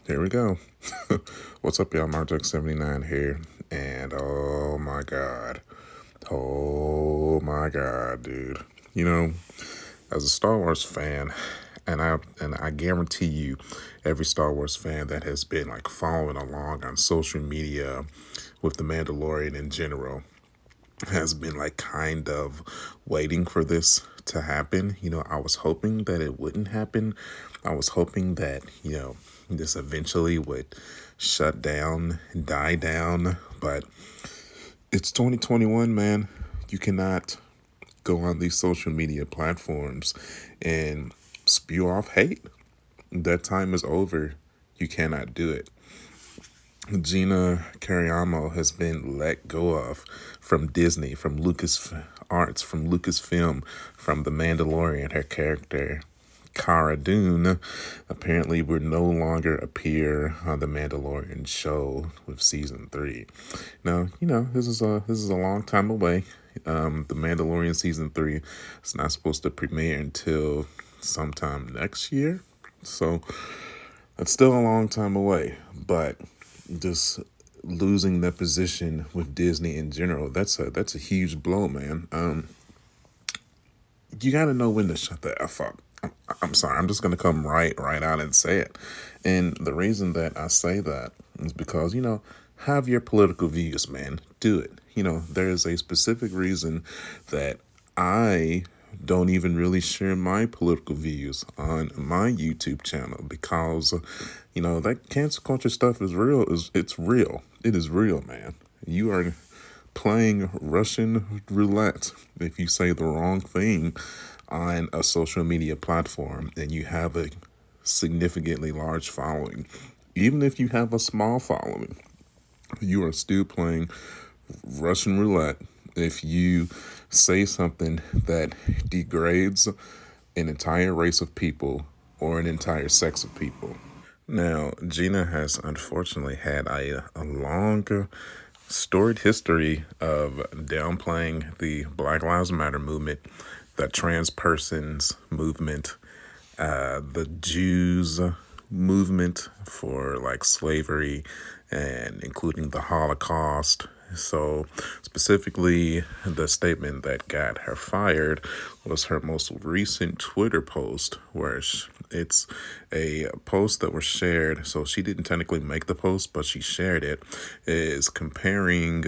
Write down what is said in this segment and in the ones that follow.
Here we go. What's up, y'all? Mark79 here. And oh my God, dude. You know, as a Star Wars fan, and I guarantee you, every Star Wars fan that has been like following along on social media with the Mandalorian in general has been like kind of waiting for this to happen. I was hoping that it wouldn't happen. I was hoping that, this eventually would shut down, die down, but it's 2021, man. You cannot go on these social media platforms and spew off hate. That time is over. You cannot do it. Gina Carano has been let go of from Disney, from Lucas Arts, from Lucasfilm, from The Mandalorian. Her character, Cara Dune, apparently will no longer appear on the Mandalorian show with season 3. Now, this is a long time away. The Mandalorian season 3 is not supposed to premiere until sometime next year, so that's still a long time away. But just losing that position with Disney in general, that's a huge blow, man. You got to know when to shut the f up. I'm sorry. I'm just gonna come right out and say it. And the reason that I say that is because have your political views, man. Do it. There is a specific reason that I don't even really share my political views on my YouTube channel because that cancel culture stuff is real. It's real. It is real, man. You are playing Russian roulette if you say the wrong thing on a social media platform and you have a significantly large following. Even if you have a small following, you are still playing Russian roulette if you say something that degrades an entire race of people or an entire sex of people. Now, Gina has unfortunately had a long, storied history of downplaying the Black Lives Matter movement, the trans persons movement, the Jews movement for like slavery and including the Holocaust. So, specifically, the statement that got her fired was her most recent Twitter post, where it's a post that was shared. So, she didn't technically make the post, but she shared it, is comparing,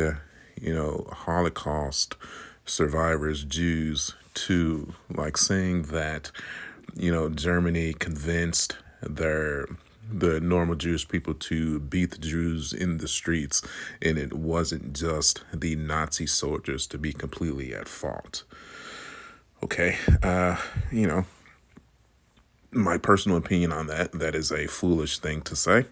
Holocaust survivors, Jews, to like saying that, Germany convinced the normal Jewish people to beat the Jews in the streets, and it wasn't just the Nazi soldiers to be completely at fault. Okay, my personal opinion on that is a foolish thing to say.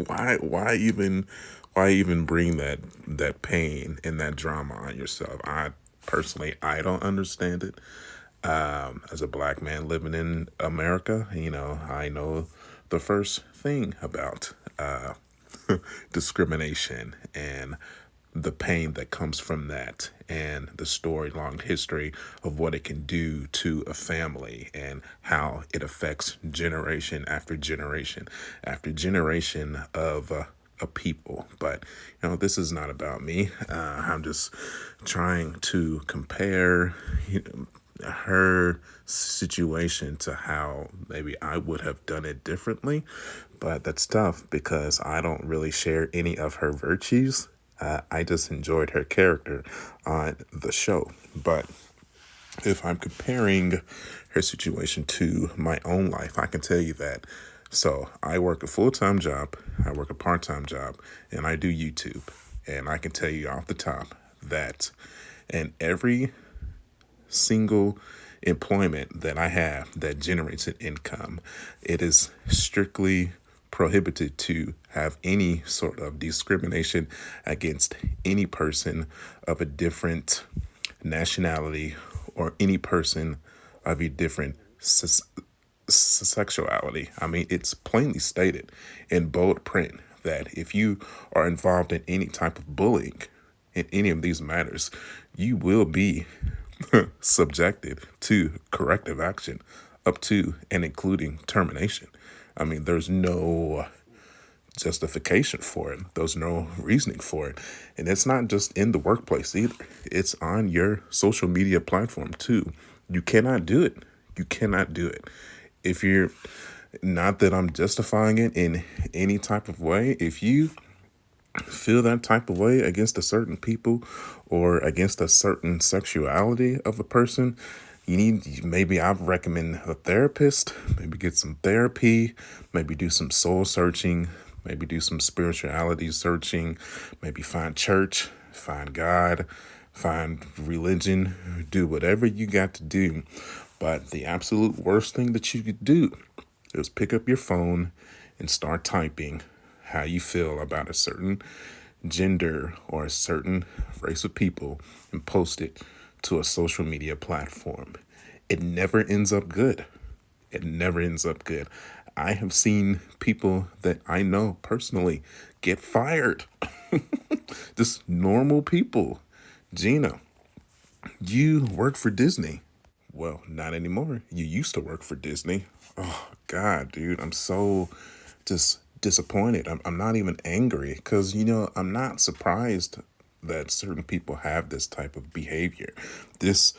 Why even bring that pain and that drama on yourself? I don't understand it. As a black man living in America, I know the first thing about discrimination and the pain that comes from that, and the story long history of what it can do to a family and how it affects generation after generation after generation of a people. But this is not about me. I'm just trying to compare her situation to how maybe I would have done it differently. But that's tough because I don't really share any of her virtues. I just enjoyed her character on the show. But if I'm comparing her situation to my own life, I can tell you that. So I work a full-time job, I work a part-time job, and I do YouTube. And I can tell you off the top that in every single employment that I have that generates an income, it is strictly prohibited to have any sort of discrimination against any person of a different nationality or any person of a different sexuality. I mean, it's plainly stated in bold print that if you are involved in any type of bullying in any of these matters, you will be subjected to corrective action up to and including termination. I mean, there's no justification for it. There's no reasoning for it. And it's not just in the workplace either. It's on your social media platform too. You cannot do it. You cannot do it. If you're, not that I'm justifying it in any type of way, if you feel that type of way against a certain people or against a certain sexuality of a person, you need, maybe I recommend a therapist, maybe get some therapy, maybe do some soul searching, maybe do some spirituality searching, maybe find church, find God, find religion, do whatever you got to do. But the absolute worst thing that you could do is pick up your phone and start typing how you feel about a certain gender or a certain race of people and post it to a social media platform. It never ends up good. It never ends up good. I have seen people that I know personally get fired. Just normal people. Gina, you work for Disney. Well, not anymore. You used to work for Disney. Oh, God, dude. I'm so just disappointed. I'm not even angry because, I'm not surprised that certain people have this type of behavior. This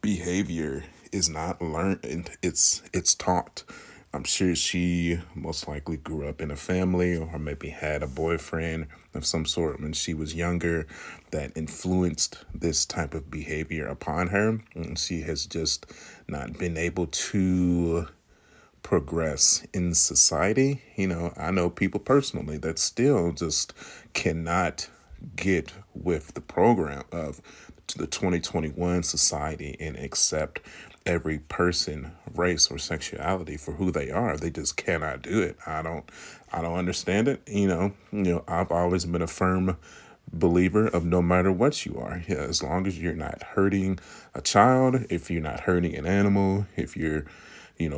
behavior is not learned, it's taught. I'm sure she most likely grew up in a family or maybe had a boyfriend of some sort when she was younger that influenced this type of behavior upon her. And she has just not been able to progress in society. I know people personally that still just cannot get with the program of the 2021 society and accept every person, race or sexuality for who they are. They just cannot do it. I don't understand it. I've always been a firm believer of no matter what you are, yeah, as long as you're not hurting a child, if you're not hurting an animal, if you're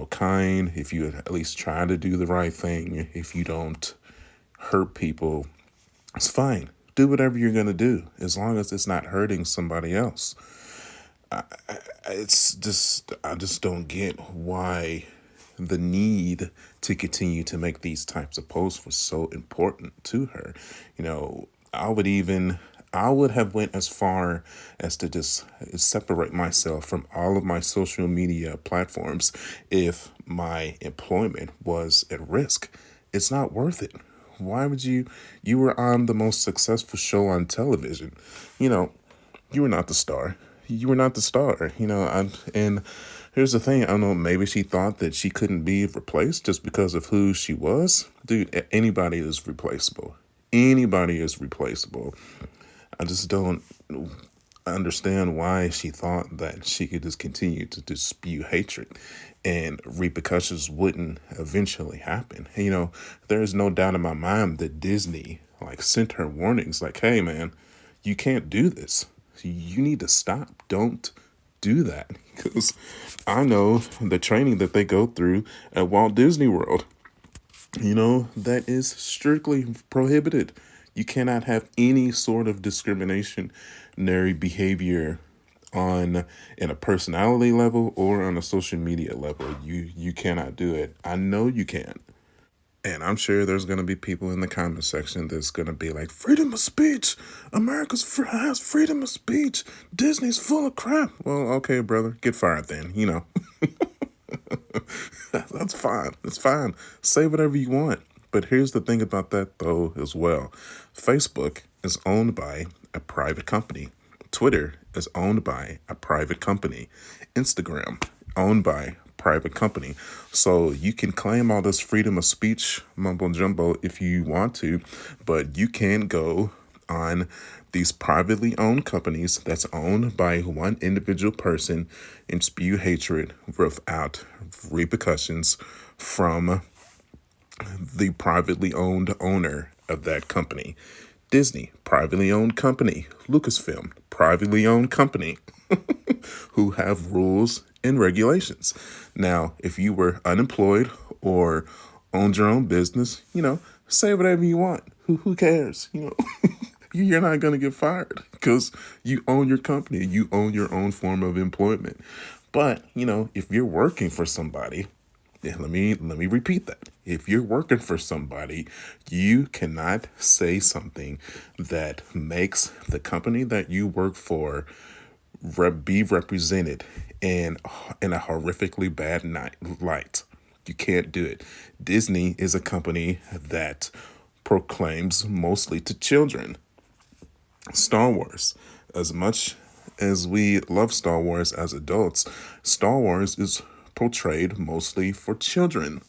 kind, if you at least try to do the right thing, if you don't hurt people, it's fine. Do whatever you're going to do as long as it's not hurting somebody else. I just don't get why the need to continue to make these types of posts was so important to her. I would even I would have went as far as to just separate myself from all of my social media platforms if my employment was at risk. It's not worth it. Why would you were on the most successful show on television. You know, you were not the star. You were not the star, and here's the thing. I don't know, maybe she thought that she couldn't be replaced just because of who she was. Dude, anybody is replaceable. Anybody is replaceable. I just don't understand why she thought that she could just continue to spew hatred and repercussions wouldn't eventually happen. There is no doubt in my mind that Disney sent her warnings like, hey man, you can't do this. You need to stop. Don't do that. Because I know the training that they go through at Walt Disney World, that is strictly prohibited. You cannot have any sort of discriminatory behavior in a personality level or on a social media level. You cannot do it. I know you can't. And I'm sure there's going to be people in the comment section that's going to be like, freedom of speech. Has freedom of speech. Disney's full of crap. Well, okay, brother, get fired then. That's fine. It's fine. Say whatever you want. But here's the thing about that, though, as well. Facebook is owned by a private company. Twitter is owned by a private company. Instagram, owned by private company. So you can claim all this freedom of speech mumbo jumbo if you want to, but you can go on these privately owned companies that's owned by one individual person and spew hatred without repercussions from the privately owned owner of that company. Disney, privately owned company. Lucasfilm, privately owned company. Who have rules and regulations. Now, if you were unemployed or owned your own business, say whatever you want. Who cares? You're not going to get fired because you own your company. You own your own form of employment. But, if you're working for somebody, yeah, let me repeat that. If you're working for somebody, you cannot say something that makes the company that you work for be represented in a horrifically bad light. You can't do it. Disney is a company that proclaims mostly to children. Star Wars, as much as we love Star Wars as adults, Star Wars is portrayed mostly for children.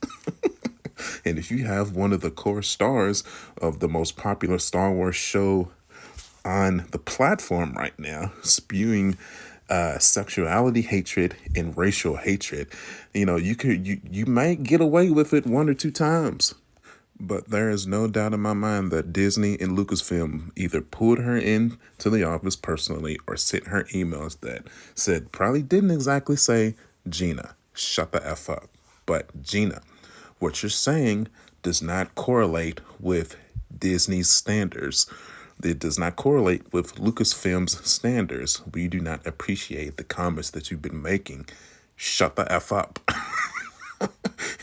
And if you have one of the core stars of the most popular Star Wars show on the platform right now, spewing sexuality hatred and racial hatred, you might get away with it one or two times. But there is no doubt in my mind that Disney and Lucasfilm either pulled her into the office personally or sent her emails that said, probably didn't exactly say, Gina, shut the F up. But Gina, what you're saying does not correlate with Disney's standards. It does not correlate with Lucasfilm's standards. We do not appreciate the comments that you've been making. Shut the F up.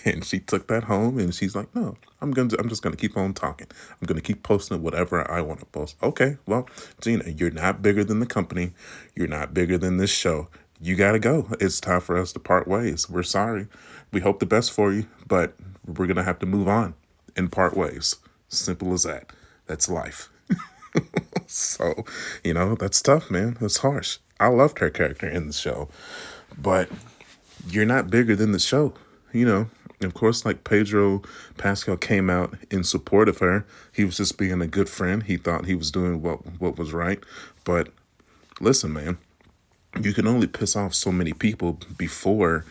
And she took that home and she's like, no, I'm just gonna keep on talking. I'm gonna keep posting whatever I want to post. Okay, well, Gina, you're not bigger than the company. You're not bigger than this show. You gotta go. It's time for us to part ways. We're sorry. We hope the best for you, but we're gonna have to move on and part ways. Simple as that. That's life. So, that's tough, man. That's harsh. I loved her character in the show, but you're not bigger than the show. Of course, like Pedro Pascal came out in support of her. He was just being a good friend. He thought he was doing what was right. But listen, man, you can only piss off so many people before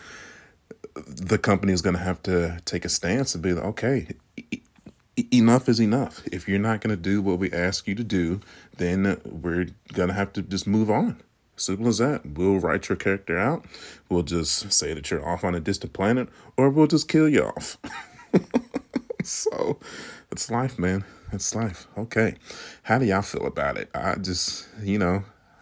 the company is going to have to take a stance and be like, okay, enough is enough. If you're not going to do what we ask you to do, then we're going to have to just move on. Simple as that. We'll write your character out. We'll just say that you're off on a distant planet, or we'll just kill you off. So, it's life, man. It's life. Okay. How do y'all feel about it? I just,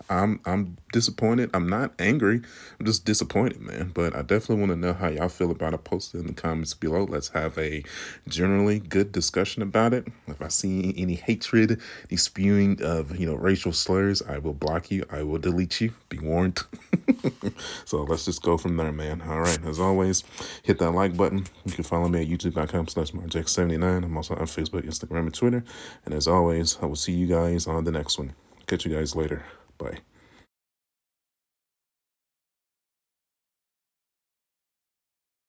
I'm disappointed. I'm not angry. I'm just disappointed, man. But I definitely want to know how y'all feel about it. Post it in the comments below. Let's have a generally good discussion about it. If I see any hatred, any spewing of, racial slurs, I will block you. I will delete you. Be warned. So let's just go from there, man. All right. As always, hit that like button. You can follow me at youtube.com/marjack79. I'm also on Facebook, Instagram, and Twitter. And as always, I will see you guys on the next one. Catch you guys later. Bye.